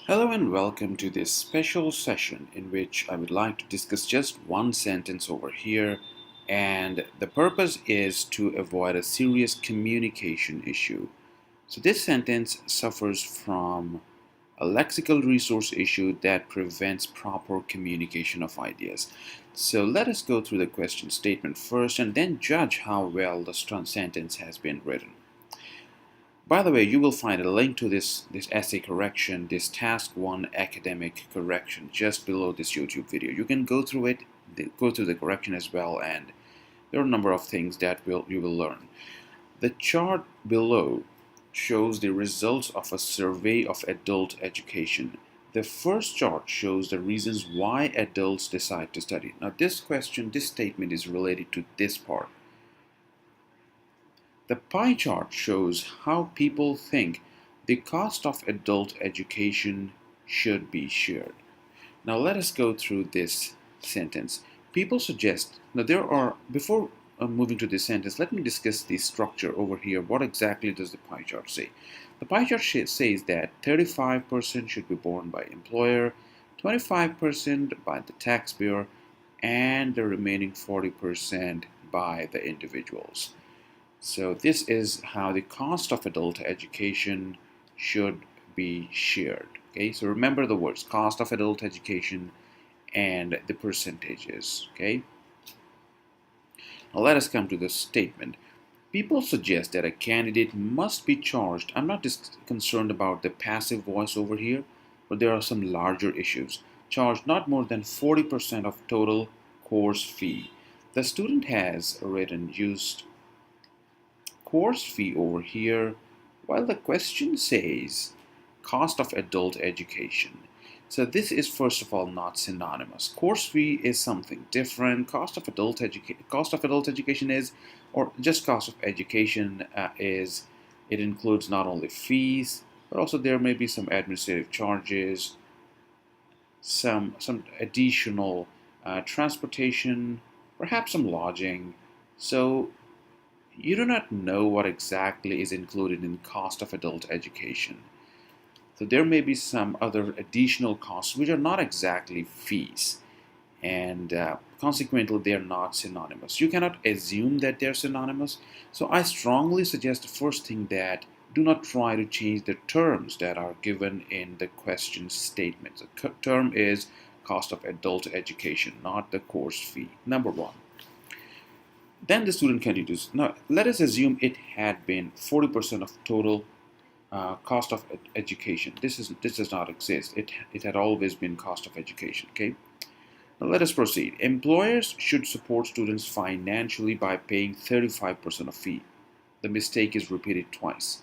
Hello and welcome to this special session in which I would like to discuss just one sentence over here, and the purpose is to avoid a serious communication issue. So this sentence suffers from a lexical resource issue that prevents proper communication of ideas. So let us go through the question statement first and then judge how well the sentence has been written. By the way, you will find a link to this essay correction, this task 1 academic correction just below this YouTube video. You can go through it, go through the correction as well, and there are a number of things that you will learn. The chart below shows the results of a survey of adult education. The first chart shows the reasons why adults decide to study. Now this statement is related to this part. The pie chart shows how people think the cost of adult education should be shared. Now let us go through this sentence. People suggest, before moving to this sentence, let me discuss the structure over here. What exactly does the pie chart say? The pie chart says that 35% should be borne by employer, 25% by the taxpayer, and the remaining 40% by the individuals. So this is how the cost of adult education should be shared. Okay, so remember the words cost of adult education and the percentages. Okay, now let us come to the statement. People suggest that a candidate must be charged. I'm not just concerned about the passive voice over here, but there are some larger issues. Charged not more than 40% of total course fee. The student has used course fee over here, while the question says cost of adult education. So this is first of all not synonymous. Course fee is something different. Cost of adult education is, or just cost of education is, it includes not only fees, but also there may be some administrative charges, some additional transportation, perhaps some lodging. So you do not know what exactly is included in cost of adult education. So there may be some other additional costs which are not exactly fees, and consequently they are not synonymous. You cannot assume that they're synonymous. So I strongly suggest the first thing that do not try to change the terms that are given in the question statement. The term is cost of adult education, not the course fee. Number one. Then the student continues. Now, let us assume it had been 40% of total cost of education. This does not exist. It had always been cost of education. Okay. Now let us proceed. Employers should support students financially by paying 35% of fee. The mistake is repeated twice.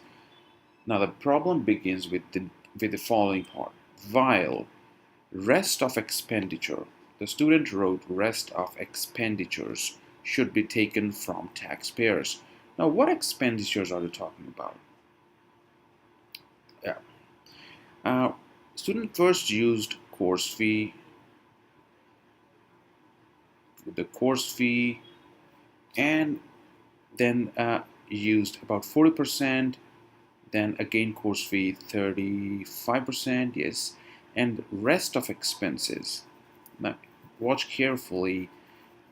Now the problem begins with the following part. While rest of expenditure, the student wrote rest of expenditures should be taken from taxpayers. Now, what expenditures are you talking about? Yeah. Student first used course fee, and then used about 40%, then again course fee 35%, yes, and rest of expenses. Now, watch carefully.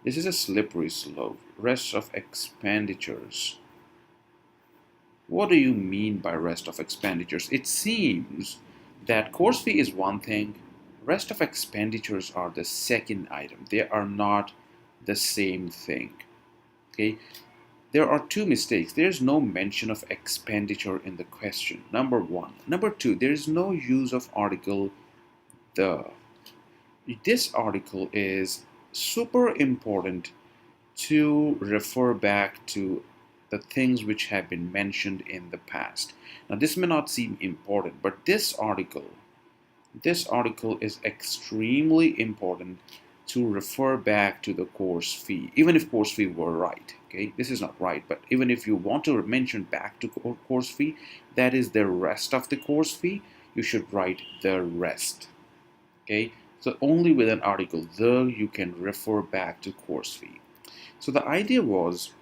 This is a slippery slope. Rest of expenditures. What do you mean by rest of expenditures? It seems that course fee is one thing, rest of expenditures are the second item. They are not the same thing. Okay? There are two mistakes. There's no mention of expenditure in the question. Number one. Number two, there is no use of article the. This article is super important to refer back to the things which have been mentioned in the past. Now this may not seem important, but this article is extremely important to refer back to the course fee, even if course fee were right. Okay, this is not right, but even if you want to mention back to course fee, that is the rest of the course fee, you should write the rest. Okay, so only with an article the you can refer back to course fee. So the idea was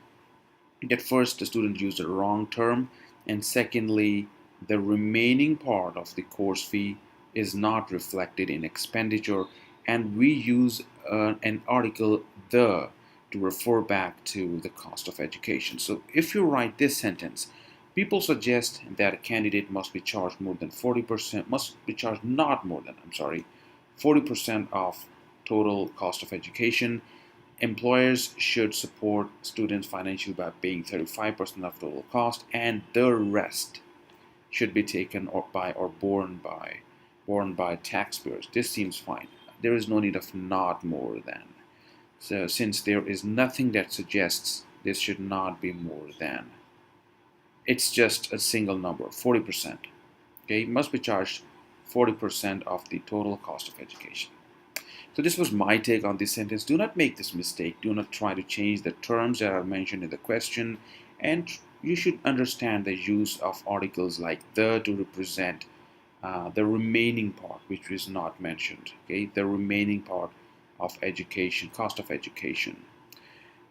that first the student used the wrong term, and secondly the remaining part of the course fee is not reflected in expenditure, and we use an article the to refer back to the cost of education. So if you write this sentence, people suggest that a candidate must be charged more than 40%, must be charged not more than, 40% of total cost of education. Employers should support students financially by paying 35% of total cost, and the rest should be taken or borne by taxpayers. This seems fine. There is no need of not more than. So since there is nothing that suggests this should not be more than, it's just a single number, 40%. Okay, must be charged 40% of the total cost of education. So this was my take on this sentence. Do not make this mistake. Do not try to change the terms that are mentioned in the question, and you should understand the use of articles like the to represent the remaining part which is not mentioned. Okay, the remaining part of education, cost of education.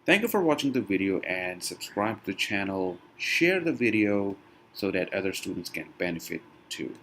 Thank you for watching the video, and subscribe to the channel. Share the video so that other students can benefit too.